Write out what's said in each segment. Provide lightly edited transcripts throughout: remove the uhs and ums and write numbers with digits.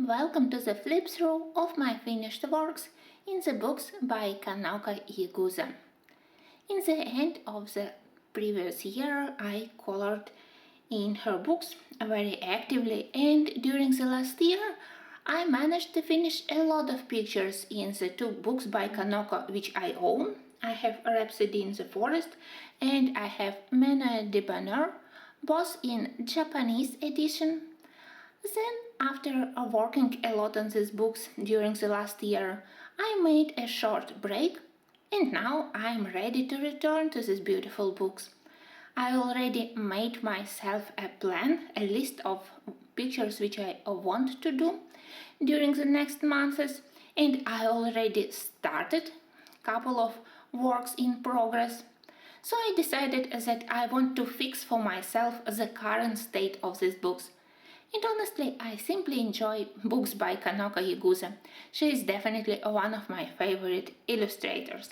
Welcome to the flip through of my finished works in the books by K.Egusa. In the end of the previous year, I colored in her books very actively, and during the last year, I managed to finish a lot of pictures in the two books by Kanoko which I own. I have Rhapsody in the Forest and I have Manuel de Bonheur, both in Japanese edition. Then, after working a lot on these books during the last year, I made a short break and now I am ready to return to these beautiful books. I already made myself a plan, a list of pictures which I want to do during the next months, and I already started a couple of works in progress. So I decided that I want to fix for myself the current state of these books. And honestly, I simply enjoy books by K.Egusa. She is definitely one of my favorite illustrators.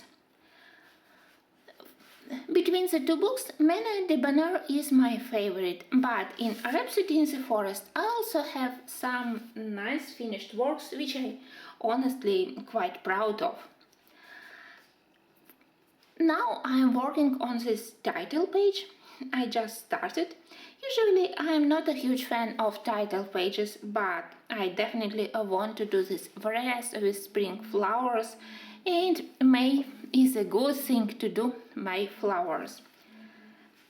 Between the two books, Manuel de Bonheur is my favorite, but in Rhapsody in the Forest I also have some nice finished works which I honestly quite proud of. Now I am working on this title page. I just started. Usually I am not a huge fan of title pages, but I definitely want to do this wreath with spring flowers, and May is a good thing to do, May flowers.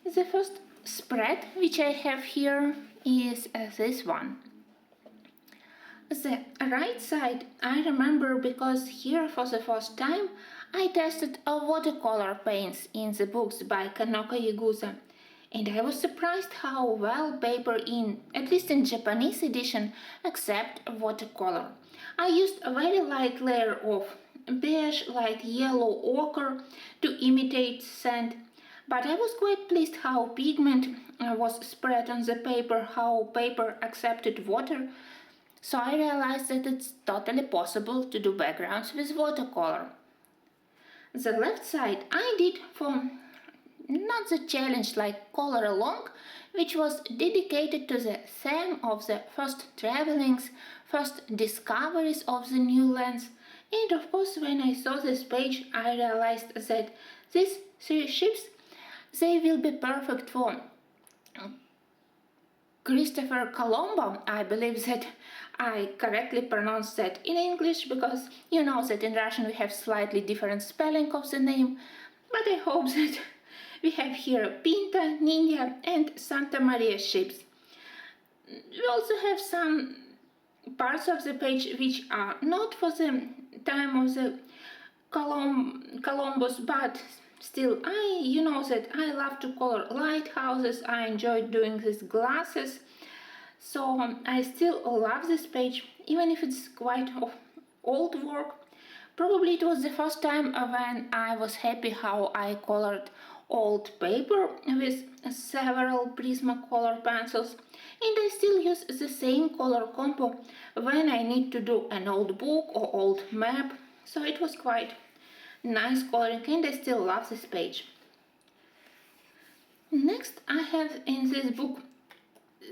The first spread which I have here is this one. The right side I remember because here for the first time I tested watercolor paints in the books by K.Egusa, and I was surprised how well paper in, at least in Japanese edition, accept watercolor. I used a very light layer of beige, light yellow ochre to imitate sand, but I was quite pleased how pigment was spread on the paper, how paper accepted water. So I realized that it's totally possible to do backgrounds with watercolor. The left side I did for not the challenge like Color Along, which was dedicated to the theme of the first travelings, first discoveries of the new lands. And of course, when I saw this page, I realized that these three ships, they will be perfect for Christopher Colombo. I believe that I correctly pronounced that in English, because you know that in Russian we have slightly different spelling of the name, but I hope that we have here Pinta, Ninja and Santa Maria ships. We also have some parts of the page which are not for the time of the Columbus, but still, you know that I love to color lighthouses. I enjoy doing these glasses, so I still love this page, even if it's quite old work. Probably it was the first time when I was happy how I colored old paper with several Prismacolor pencils, and I still use the same color combo when I need to do an old book or old map, so it was quite nice coloring and I still love this page. Next I have in this book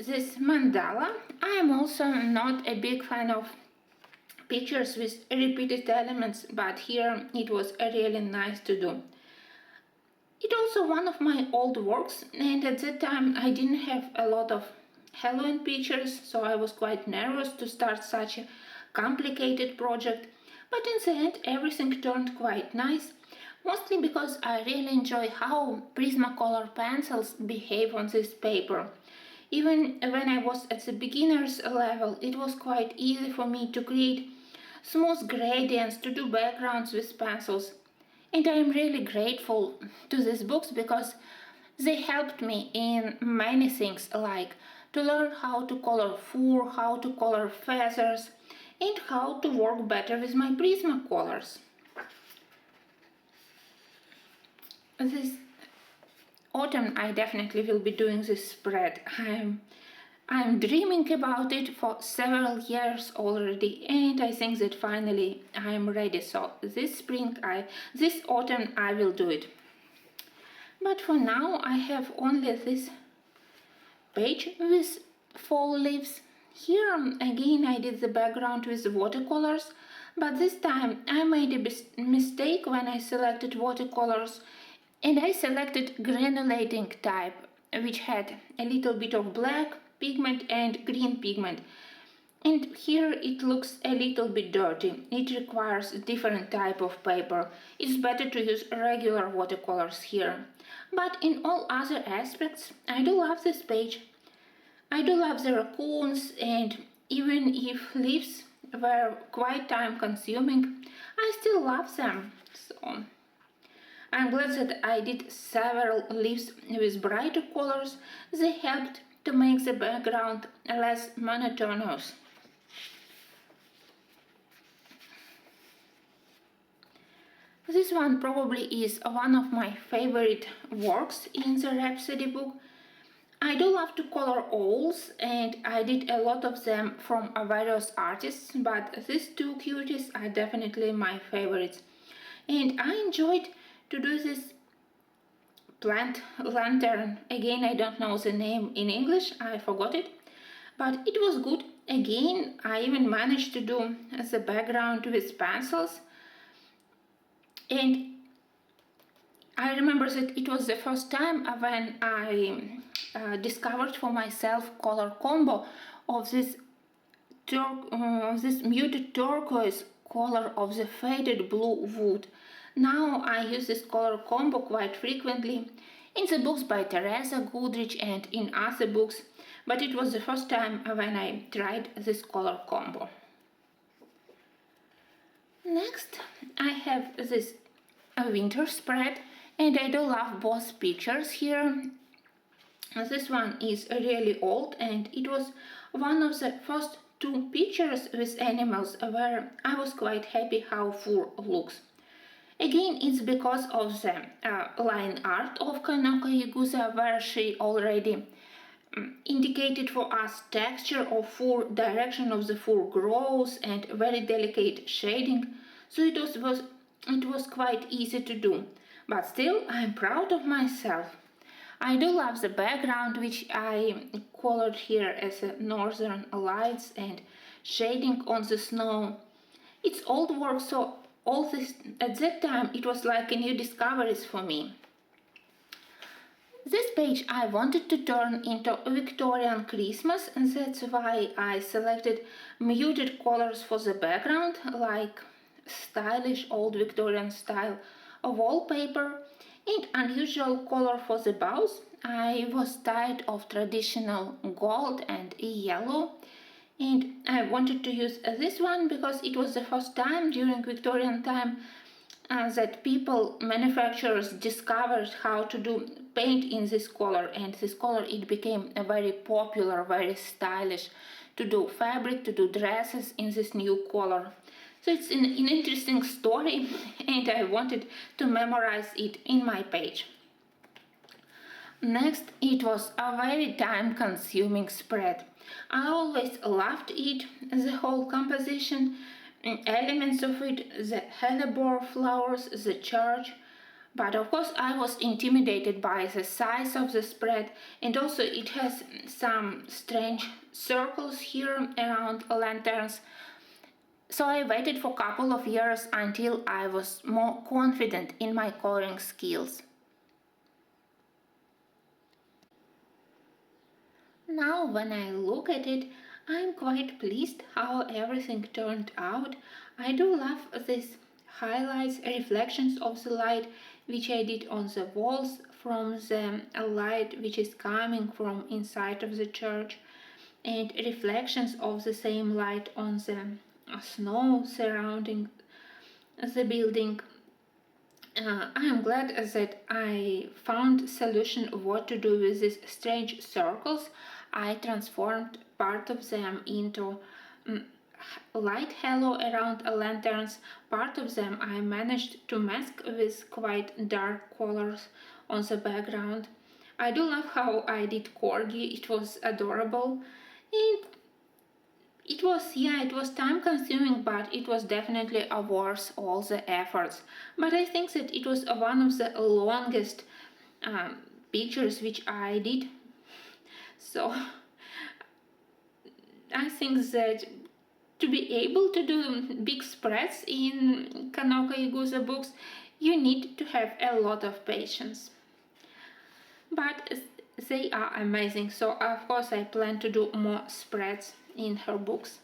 this mandala. I am also not a big fan of pictures with repeated elements, but here it was really nice to do. It's also one of my old works, and at that time I didn't have a lot of Halloween pictures, so I was quite nervous to start such a complicated project, but in the end everything turned quite nice, mostly because I really enjoy how Prismacolor pencils behave on this paper. Even when I was at the beginner's level, it was quite easy for me to create smooth gradients, to do backgrounds with pencils. And I am really grateful to these books because they helped me in many things, like to learn how to color fur, how to color feathers, and how to work better with my Prismacolors. This autumn I definitely will be doing this spread. I'm dreaming about it for several years already, and I think that finally I'm ready. So this autumn I will do it. But for now I have only this page with fall leaves Here again I did the background with watercolors, but this time I made a mistake when I selected watercolors, and I selected granulating type, which had a little bit of black pigment and green pigment. And here it looks a little bit dirty. It requires a different type of paper. It's better to use regular watercolors here. But in all other aspects, I do love this page. I do love the raccoons, and even if leaves were quite time consuming, I still love them. So I'm glad that I did several leaves with brighter colors. They helped to make the background less monotonous. This one probably is one of my favorite works in the Rhapsody book. I do love to color owls, and I did a lot of them from various artists, but these two cuties are definitely my favorites. And I enjoyed to do this plant lantern. Again, I don't know the name in English, I forgot it, but it was good. Again, I even managed to do the background with pencils, and I remember that it was the first time when I discovered for myself color combo of this muted turquoise color of the faded blue wood. Now I use this color combo quite frequently in the books by Teresa Goodrich and in other books, but it was the first time when I tried this color combo. Next, I have this winter spread, and I do love both pictures here. This one is really old, and it was one of the first two pictures with animals where I was quite happy how fur looks. Again, it's because of the line art of K.Egusa, where she already indicated for us texture of fur, direction of the fur growth, and very delicate shading, so it was quite easy to do. But still, I'm proud of myself. I do love the background, which I colored here as a northern lights and shading on the snow. It's old work, so all this at that time it was like a new discoveries for me. This page I wanted to turn into Victorian Christmas, and that's why I selected muted colors for the background, like stylish old Victorian style wallpaper, and unusual color for the bows. I was tired of traditional gold and yellow, and I wanted to use this one because it was the first time during Victorian time that manufacturers discovered how to do paint in this color, and this color it became a very popular, very stylish to do fabric, to do dresses in this new color. So it's an interesting story, and I wanted to memorize it in my page. Next, it was a very time-consuming spread. I always loved it, the whole composition, elements of it, the hellebore flowers, the church. But of course I was intimidated by the size of the spread, and also it has some strange circles here around lanterns. So I waited for a couple of years until I was more confident in my coloring skills. Now when I look at it, I'm quite pleased how everything turned out. I do love these highlights, reflections of the light which I did on the walls from the light which is coming from inside of the church, and reflections of the same light on the snow surrounding the building. I am glad that I found a solution of what to do with these strange circles. I transformed part of them into light halo around lanterns. Part of them I managed to mask with quite dark colors on the background. I do love how I did corgi, it was adorable. And it was time consuming, but it was definitely worth all the efforts. But I think that it was one of the longest pictures which I did. So I think that to be able to do big spreads in K.Egusa books, you need to have a lot of patience. But they are amazing, so of course I plan to do more spreads in her books.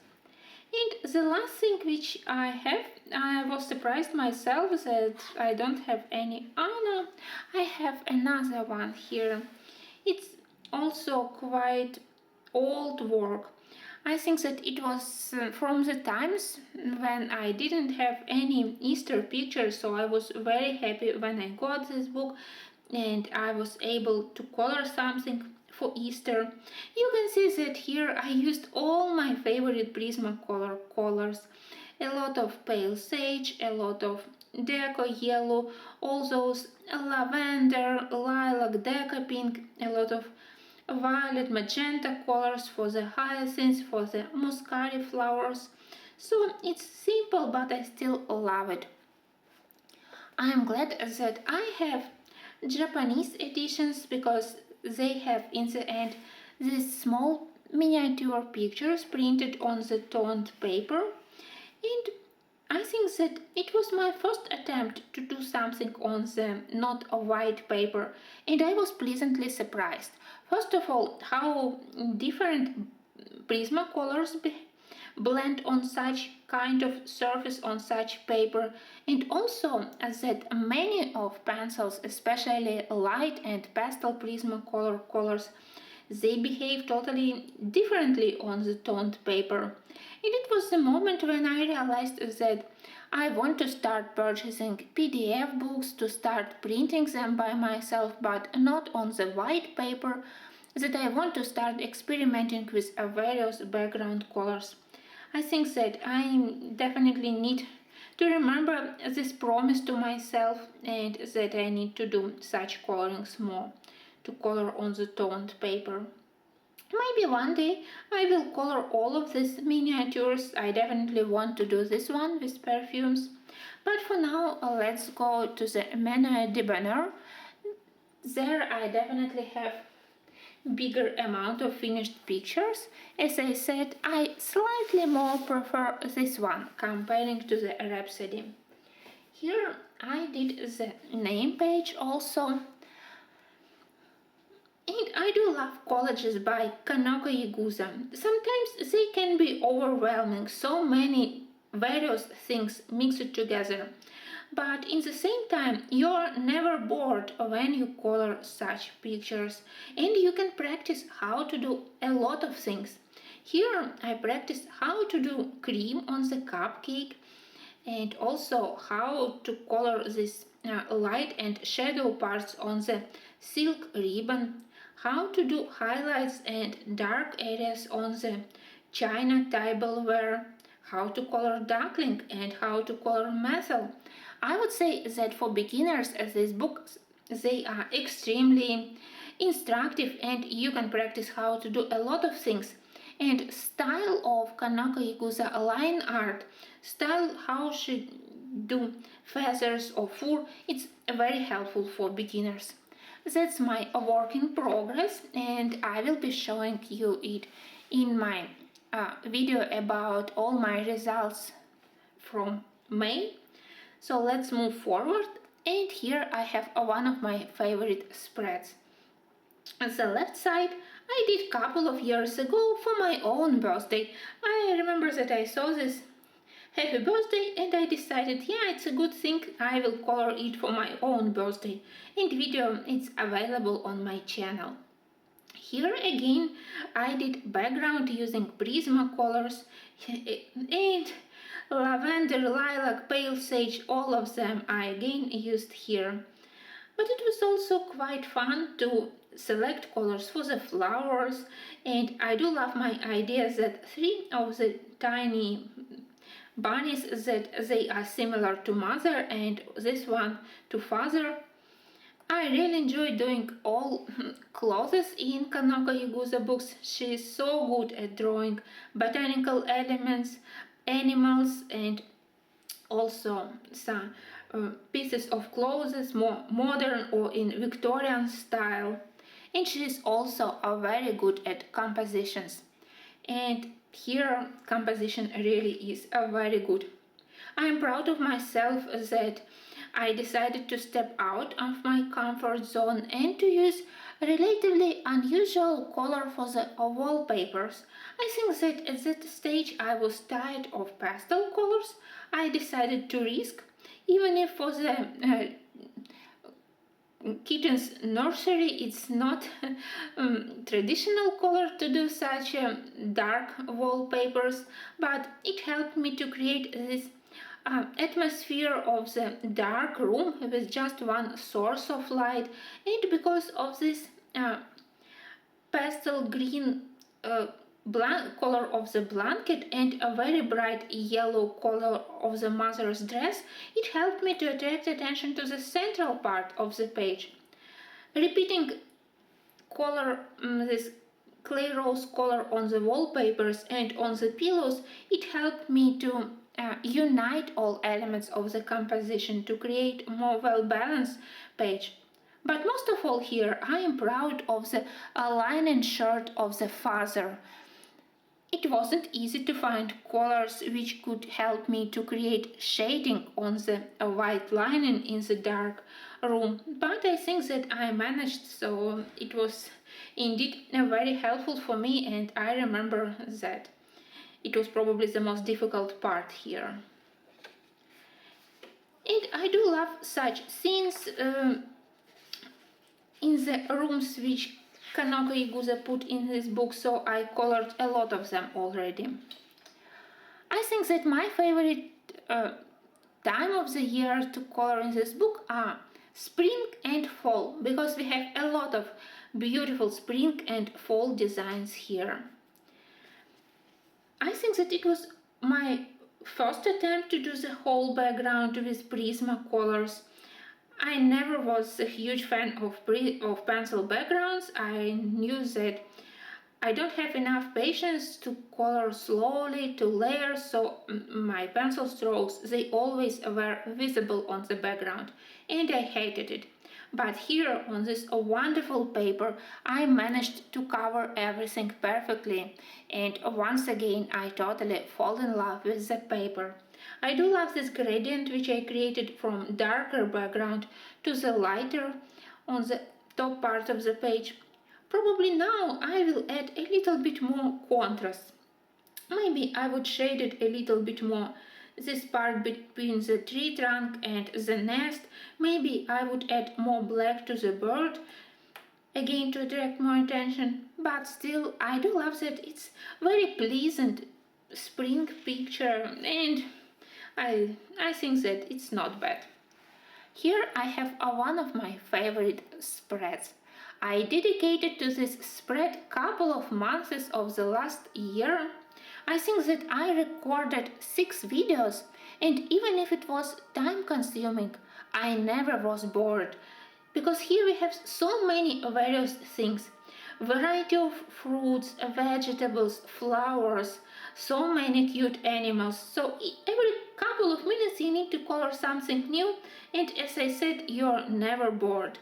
And the last thing which I have, I was surprised myself that I don't have any. Oh no, I have another one here. It's also quite old work. I think that it was from the times when I didn't have any Easter pictures, so I was very happy when I got this book and I was able to color something for Easter. You can see that here I used all my favorite Prismacolor colors. A lot of pale sage, a lot of deco yellow, all those lavender, lilac, deco pink, a lot of violet, magenta colors for the hyacinths, for the muscari flowers. So it's simple, but I still love it. I am glad that I have Japanese editions because they have in the end these small miniature pictures printed on the toned paper, and I think that it was my first attempt to do something on the not a white paper, and I was pleasantly surprised. First of all, how different Prismacolors blend on such kind of surface on such paper, and also that many of pencils, especially light and pastel Prismacolor colors, they behave totally differently on the toned paper. And it was the moment when I realized that I want to start purchasing PDF books, to start printing them by myself, but not on the white paper, that I want to start experimenting with various background colors. I think that I definitely need to remember this promise to myself, and that I need to do such colorings more, to color on the toned paper. Maybe one day I will color all of these miniatures. I definitely want to do this one with perfumes. But for now, let's go to the Menu de Bonheur. There I definitely have bigger amount of finished pictures. As I said, I slightly more prefer this one comparing to the Rhapsody. Here I did the name page also. And I do love collages by K.Egusa. Sometimes they can be overwhelming, so many various things mixed together. But in the same time, you're never bored when you color such pictures, and you can practice how to do a lot of things. Here I practiced how to do cream on the cupcake, and also how to color this light and shadow parts on the silk ribbon, how to do highlights and dark areas on the china tableware, how to color duckling and how to color methyl. I would say that for beginners, these books, they are extremely instructive, and you can practice how to do a lot of things. And style of K.Egusa line art, style how she do feathers or fur, it's very helpful for beginners. That's my work in progress, and I will be showing you it in my video about all my results from May. So let's move forward, and here I have one of my favorite spreads. On the left side I did a couple of years ago for my own birthday. I remember that I saw this happy birthday and I decided, yeah, it's a good thing, I will color it for my own birthday, and video it's available on my channel. Here again I did background using Prismacolors and lavender, lilac, pale sage, all of them I again used here. But it was also quite fun to select colors for the flowers, and I do love my idea that 3 of the tiny bunnies, that they are similar to mother and this one to father. I really enjoy doing all clothes in K.Egusa books. She is so good at drawing botanical elements, animals, and also some pieces of clothes, more modern or in Victorian style. And she is also very good at compositions. And here composition really is very good. I am proud of myself that I decided to step out of my comfort zone and to use a relatively unusual color for the wallpapers. I think that at that stage I was tired of pastel colors. I decided to risk, even if for the kitten's nursery it's not traditional color to do such dark wallpapers, but it helped me to create this atmosphere of the dark room with just one source of light, and because of this pastel green color of the blanket and a very bright yellow color of the mother's dress, it helped me to attract attention to the central part of the page. Repeating color, this clay rose color on the wallpapers and on the pillows, it helped me to unite all elements of the composition to create a more well-balanced page. But most of all here, I am proud of the linen shirt of the father. It wasn't easy to find colors which could help me to create shading on the white linen in the dark room, but I think that I managed, so it was indeed very helpful for me, and I remember that it was probably the most difficult part here. And I do love such scenes in the rooms which K.Egusa put in his book, so I colored a lot of them already. I think that my favorite time of the year to color in this book are spring and fall, because we have a lot of beautiful spring and fall designs here. I think that it was my first attempt to do the whole background with Prismacolors. I never was a huge fan of pencil backgrounds. I knew that I don't have enough patience to color slowly, to layer, so my pencil strokes, they always were visible on the background, and I hated it. But here on this wonderful paper, I managed to cover everything perfectly, and once again I totally fall in love with the paper. I do love this gradient which I created from darker background to the lighter on the top part of the page. Probably now I will add a little bit more contrast. Maybe I would shade it a little bit more. This part between the tree trunk and the nest, maybe I would add more black to the bird, again to attract more attention, but still I do love that it's very pleasant spring picture, and I think that it's not bad. Here I have one of my favorite spreads. I dedicated to this spread couple of months of the last year. I think that I recorded 6 videos, and even if it was time consuming, I never was bored, because here we have so many various things. Variety of fruits, vegetables, flowers, so many cute animals. So every couple of minutes you need to color something new, and as I said, you're never bored.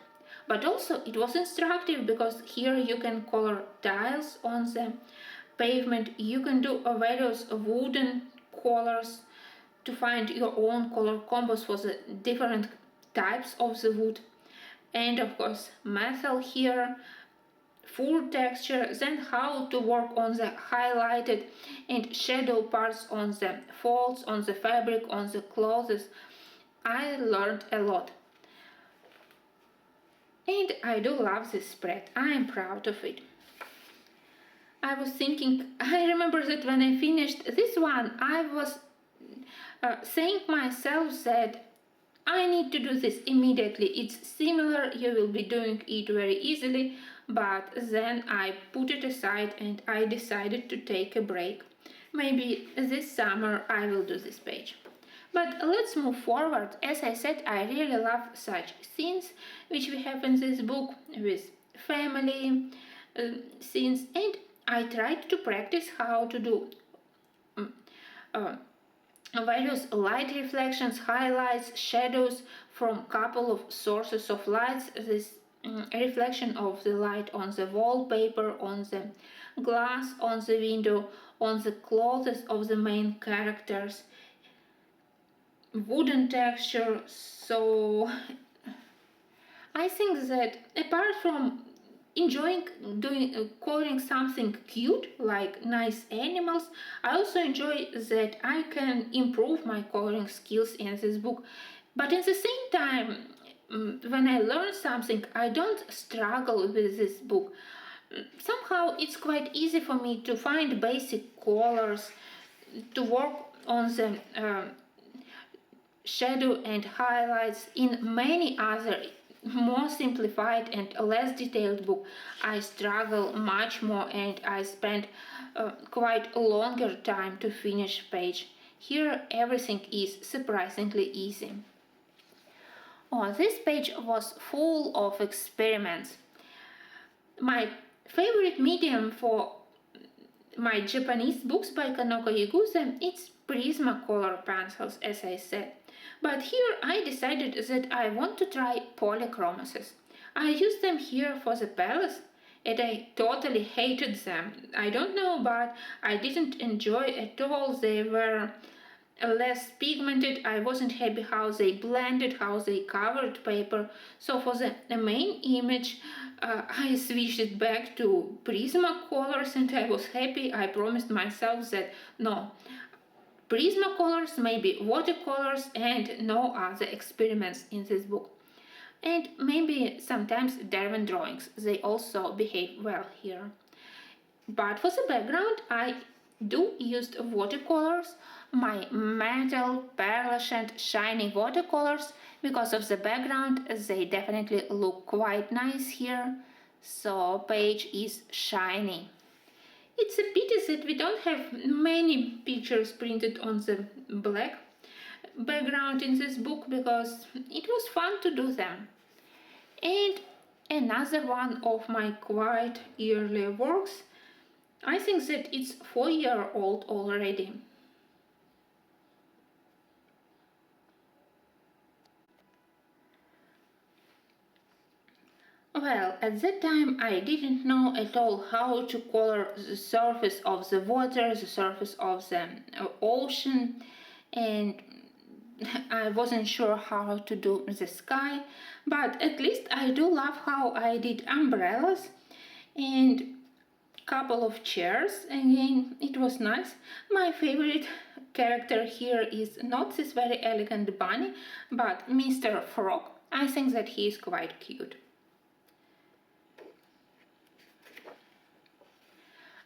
But also it was instructive, because here you can color tiles on the pavement, you can do various wooden colors to find your own color combos for the different types of the wood, and of course metal here, full texture, then how to work on the highlighted and shadow parts on the folds, on the fabric, on the clothes. I learned a lot. And I do love this spread. I am proud of it. I was thinking, I remember that when I finished this one, I was saying myself that I need to do this immediately. It's similar, you will be doing it very easily, but then I put it aside and I decided to take a break. Maybe this summer I will do this page. But let's move forward. As I said, I really love such scenes which we have in this book with family scenes, and I tried to practice how to do various light reflections, highlights, shadows from couple of sources of lights. This reflection of the light on the wallpaper, on the glass, on the window, on the clothes of the main characters, wooden texture. So I think that apart from enjoying coloring something cute like nice animals, I also enjoy that I can improve my coloring skills in this book. But at the same time, when I learn something, I don't struggle with this book. Somehow it's quite easy for me to find basic colors, to work on the shadow and highlights. In many other more simplified and less detailed book, I struggle much more and I spend quite a longer time to finish page. Here everything is surprisingly easy. Oh, this page was full of experiments. My favorite medium for my Japanese books by K.Egusa, it's Prismacolor pencils, as I said. But here I decided that I want to try polychromases. I used them here for the palace and I totally hated them. I don't know, but I didn't enjoy at all. They were less pigmented. I wasn't happy how they blended, how they covered paper. So for the main image, I switched it back to Prismacolors and I was happy. I promised myself that no, Prismacolors, maybe watercolors, and no other experiments in this book. And maybe sometimes Derwent drawings, they also behave well here. But for the background, I do use watercolors, my metal, pearlescent, shiny watercolors. Because of the background, they definitely look quite nice here. So page is shiny. It's a pity that we don't have many pictures printed on the black background in this book because it was fun to do them. And another one of my quite early works, I think that it's 4-year-old already. Well, at that time I didn't know at all how to color the surface of the water, the surface of the ocean, and I wasn't sure how to do the sky, but at least I do love how I did umbrellas and couple of chairs. Again, it was nice. My favorite character here is not this very elegant bunny, but Mr. Frog. I think that he is quite cute.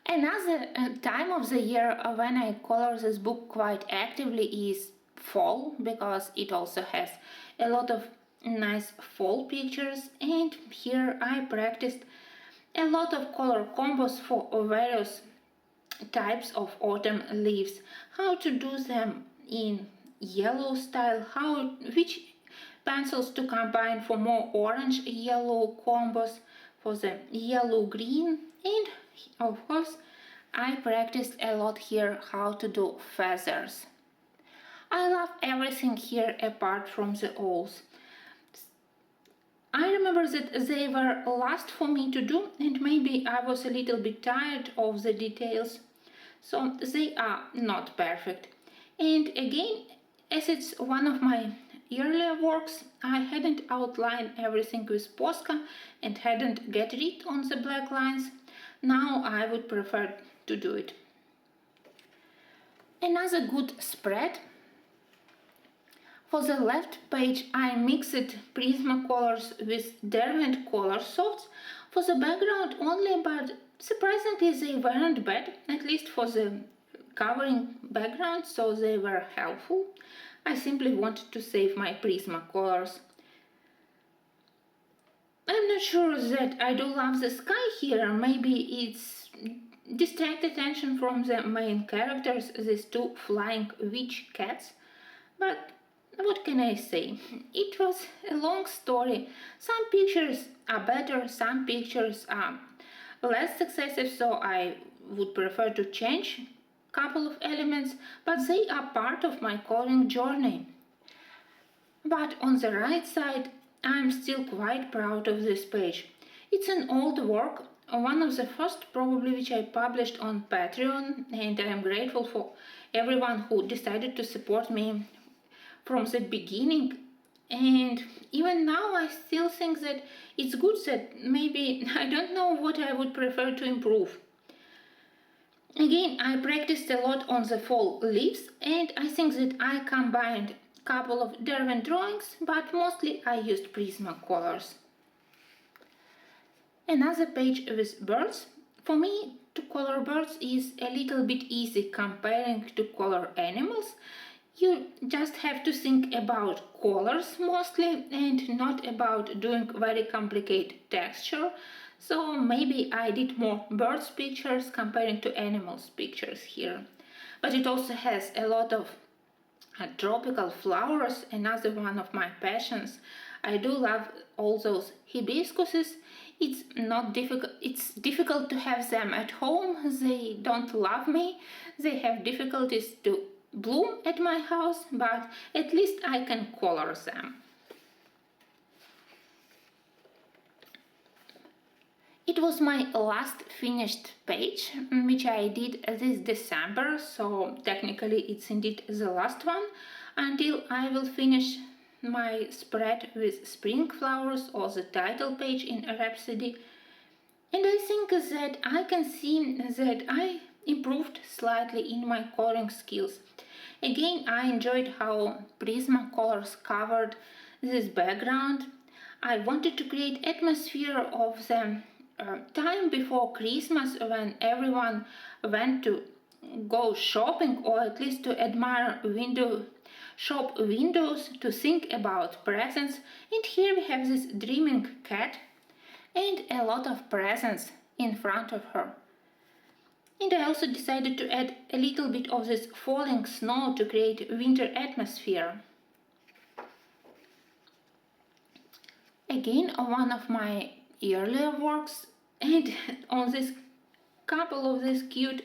Another time of the year when I color this book quite actively is fall, because it also has a lot of nice fall pictures, and here I practiced a lot of color combos for various types of autumn leaves, how to do them in yellow style, which pencils to combine for more orange yellow combos, for the yellow green, and of course I practiced a lot here how to do feathers. I love everything here apart from the owls. I remember that they were last for me to do, and maybe I was a little bit tired of the details, so they are not perfect. And again, as it's one of my earlier works, I hadn't outlined everything with Posca and hadn't get rid on the black lines. Now I would prefer to do it. Another good spread. For the left page I mixed Prismacolors with Derwent color softs. For the background only, but surprisingly they weren't bad, at least for the covering background, so they were helpful. I simply wanted to save my Prismacolors. I'm not sure that I do love the sky here. Maybe it's distract attention from the main characters, these two flying witch cats. But what can I say? It was a long story. Some pictures are better, some pictures are less successive, so I would prefer to change a couple of elements, but they are part of my coloring journey. But on the right side, I'm still quite proud of this page. It's an old work, one of the first probably which I published on Patreon, and I'm grateful for everyone who decided to support me from the beginning. And even now I still think that it's good, that maybe I don't know what I would prefer to improve. Again, I practiced a lot on the fall leaves, and I think that I combined a couple of Derwent drawings, but mostly I used Prismacolors. Another page with birds. For me, to color birds is a little bit easy comparing to color animals. You just have to think about colors mostly and not about doing very complicated texture. So maybe I did more birds pictures comparing to animals pictures here. But it also has a lot of tropical flowers, another one of my passions. I do love all those hibiscuses. It's difficult to have them at home. They don't love me. They have difficulties to bloom at my house, but at least I can color them. It was my last finished page, which I did this December, so technically it's indeed the last one, until I will finish my spread with spring flowers or the title page in Rhapsody. And I think that I can see that I improved slightly in my coloring skills. Again, I enjoyed how Prismacolors covered this background. I wanted to create atmosphere of the time before Christmas, when everyone went to go shopping, or at least to admire shop windows, to think about presents. And here we have this dreaming cat and a lot of presents in front of her. And I also decided to add a little bit of this falling snow to create winter atmosphere. Again, one of my earlier works, and on this couple of these cute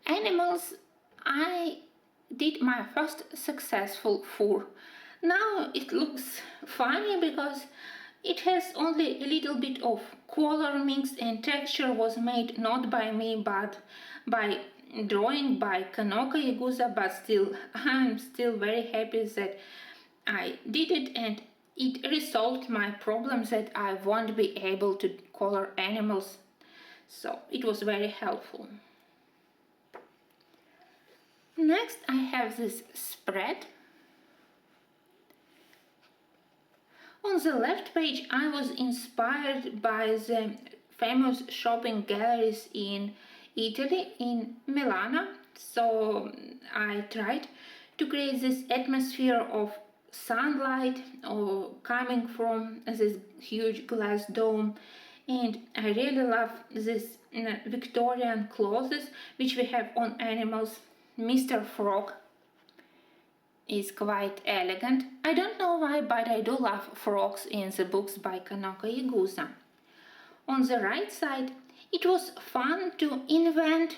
animals, I did my first successful fur. Now it looks funny because it has only a little bit of color mix, and texture was made not by me but by drawing by K.Egusa, but still I'm still very happy that I did it, and it resolved my problem that I won't be able to color animals, so it was very helpful. Next I have this spread. On the left page I was inspired by the famous shopping galleries in Italy, in Milan, so I tried to create this atmosphere of sunlight or coming from this huge glass dome. And I really love this Victorian clothes which we have on animals. Mr. Frog is quite elegant. I don't know why, but I do love frogs in the books by K.Egusa. On the right side, it was fun to invent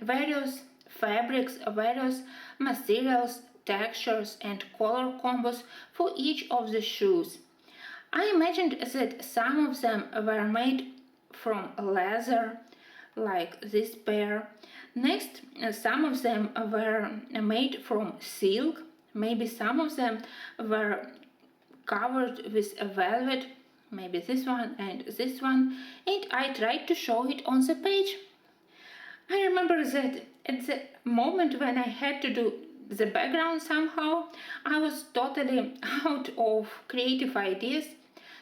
various fabrics, various materials, textures and color combos for each of the shoes. I imagined that some of them were made from leather, like this pair. Next, some of them were made from silk. Maybe some of them were covered with velvet, maybe this one and this one, and I tried to show it on the page. I remember that at the moment when I had to do the background somehow, I was totally out of creative ideas.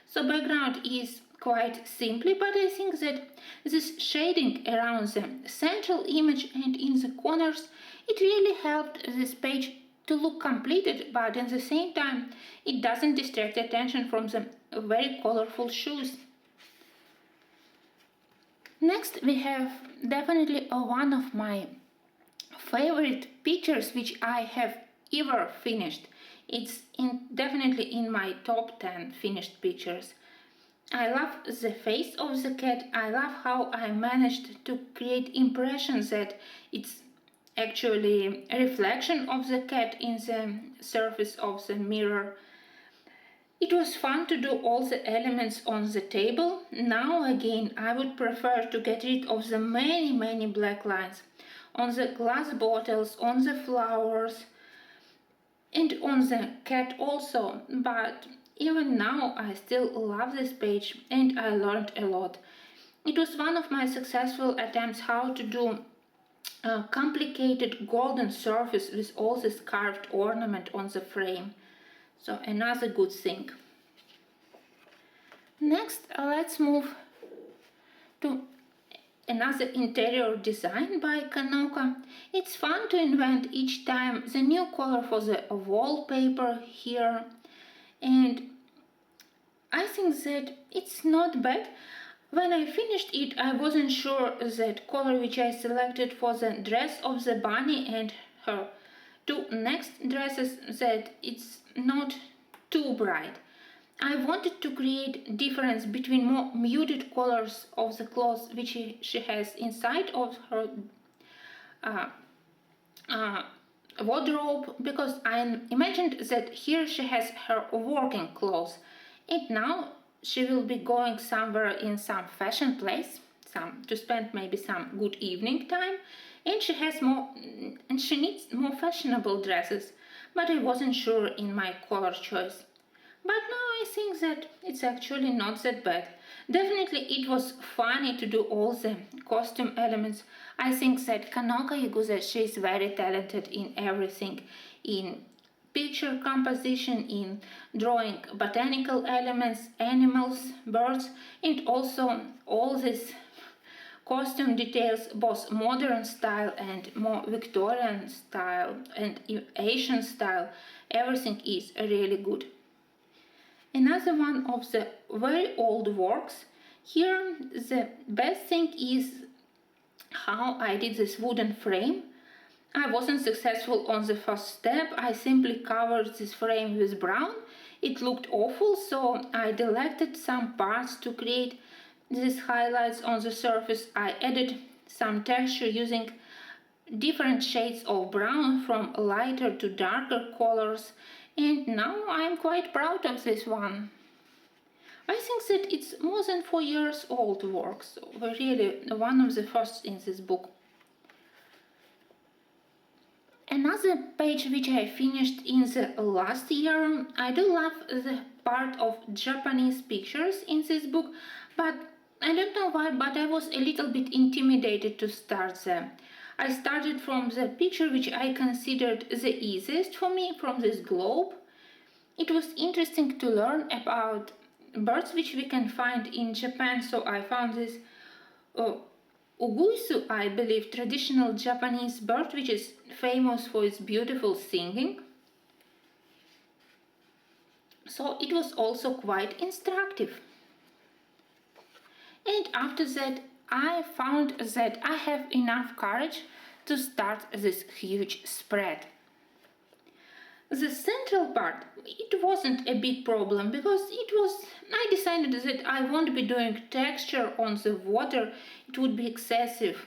So background is quite simply, but I think that this shading around the central image and in the corners, it really helped this page to look completed, but at the same time it doesn't distract attention from the very colorful shoes. Next we have definitely one of my favorite pictures which I have ever finished. It's definitely in my top 10 finished pictures. I love the face of the cat. I love how I managed to create impressions that it's actually a reflection of the cat in the surface of the mirror. It was fun to do all the elements on the table. Now again, I would prefer to get rid of the many black lines on the glass bottles, on the flowers, and on the cat also. But even now, I still love this page and I learned a lot. It was one of my successful attempts how to do a complicated golden surface with all this carved ornament on the frame. So another good thing. Next, let's move to another interior design by K.Egusa. It's fun to invent each time the new color for the wallpaper here, and I think that it's not bad. When I finished it, I wasn't sure that color which I selected for the dress of the bunny and her two next dresses, that it's not too bright. I wanted to create difference between more muted colors of the clothes which she has inside of her wardrobe, because I imagined that here she has her working clothes and now she will be going somewhere in some fashion place, to spend maybe some good evening time, and she needs more fashionable dresses, but I wasn't sure in my color choice. But now I think that it's actually not that bad. Definitely it was funny to do all the costume elements. I think that K.Egusa, she is very talented in everything. In picture composition, in drawing botanical elements, animals, birds, and also all these costume details, both modern style and more Victorian style and Asian style. Everything is really good. Another one of the very old works. Here the best thing is how I did this wooden frame. I wasn't successful on the first step. I simply covered this frame with brown. It looked awful, so I selected some parts to create these highlights on the surface. I added some texture using different shades of brown from lighter to darker colors, and now I'm quite proud of this one. I think that it's more than 4 years old work, so really one of the first in this book. Another page which I finished in the last year. I do love the part of Japanese pictures in this book, but I don't know why, but I was a little bit intimidated to start them. I started from the picture which I considered the easiest for me, from this globe. It was interesting to learn about birds which we can find in Japan, so I found this Uguisu, I believe, traditional Japanese bird which is famous for its beautiful singing. So it was also quite instructive. And after that, I found that I have enough courage to start this huge spread. The central part, it wasn't a big problem because I decided that I won't be doing texture on the water, it would be excessive.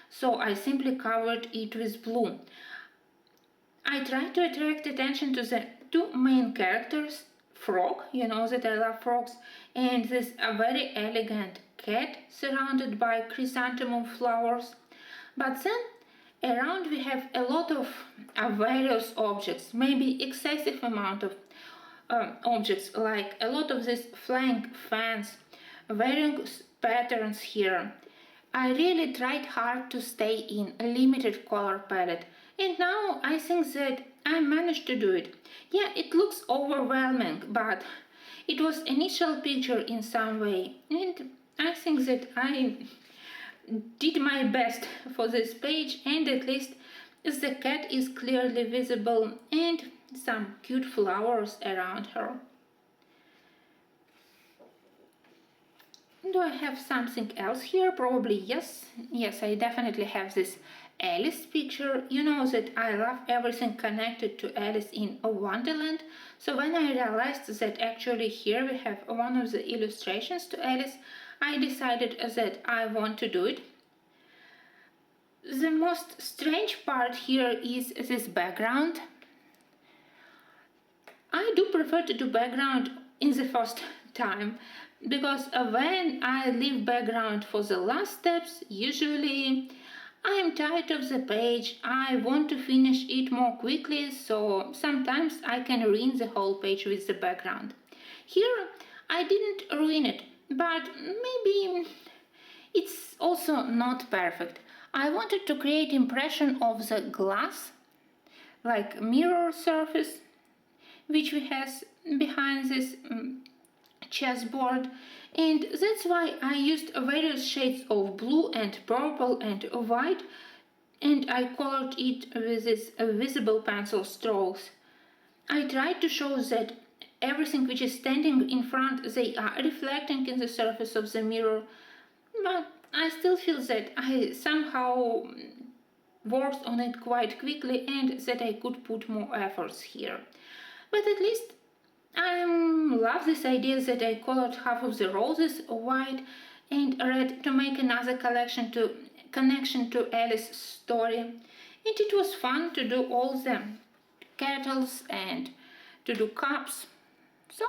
So I simply covered it with blue. I tried to attract attention to the two main characters, frog, you know that I love frogs, and this very elegant cat surrounded by chrysanthemum flowers. But then around we have a lot of various objects, maybe excessive amount of objects, like a lot of these flying fans, various patterns here. I really tried hard to stay in a limited color palette, and now I think that I managed to do it. Yeah, it looks overwhelming, but it was initial picture in some way, and I think that I did my best for this page, and at least the cat is clearly visible and some cute flowers around her. Do I have something else here? Probably yes. Yes, I definitely have this Alice picture. You know that I love everything connected to Alice in Wonderland. So when I realized that actually here we have one of the illustrations to Alice, I decided that I want to do it. The most strange part here is this background. I do prefer to do background in the first time, because when I leave background for the last steps, usually I am tired of the page, I want to finish it more quickly, so sometimes I can ruin the whole page with the background. Here I didn't ruin it, but maybe it's also not perfect. I wanted to create impression of the glass, like mirror surface, which we have behind this chessboard, and that's why I used various shades of blue and purple and white, and I colored it with these visible pencil strokes. I tried to show that everything which is standing in front, they are reflecting in the surface of the mirror, but I still feel that I somehow worked on it quite quickly and that I could put more efforts here. But at least I love this idea that I colored half of the roses white and red to make another connection to Alice's story. And it was fun to do all the kettles and to do cups. So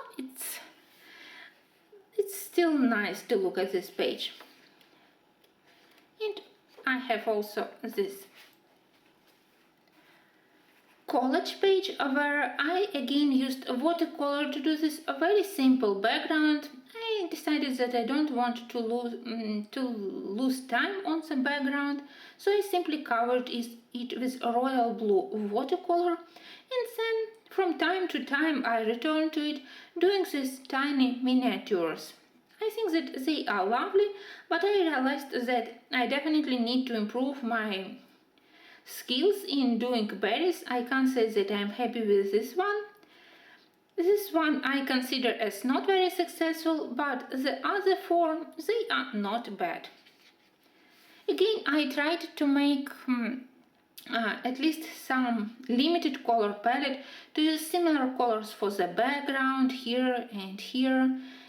it's still nice to look at this page. And I have also this collage page where I again used watercolor to do this very simple background. I decided that I don't want to lose time on the background, so I simply covered it with royal blue watercolor, and then from time to time I return to it doing these tiny miniatures. I think that they are lovely, but I realized that I definitely need to improve my skills in doing berries. I can't say that I'm happy with this one. This one I consider as not very successful, but the other four, they are not bad. Again, I tried to make at least some limited color palette to use similar colors for the background here,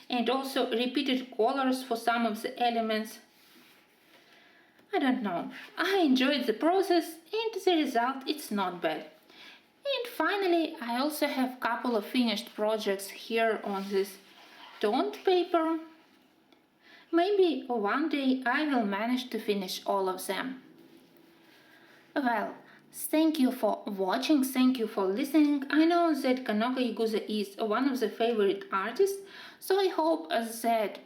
and also repeated colors for some of the elements. I don't know, I enjoyed the process and the result it's not bad. And finally, I also have a couple of finished projects here on this toned paper. Maybe one day I will manage to finish all of them. Well, thank you for watching, thank you for listening. I know that K.Egusa is one of the favorite artists, so I hope that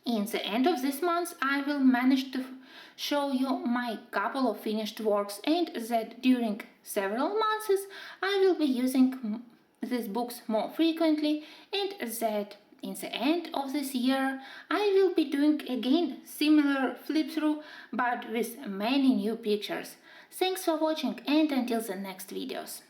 in the end of this month I will manage to show you my couple of finished works, and that during several months I will be using these books more frequently, and that in the end of this year I will be doing again similar flip through but with many new pictures. Thanks for watching, and until the next videos.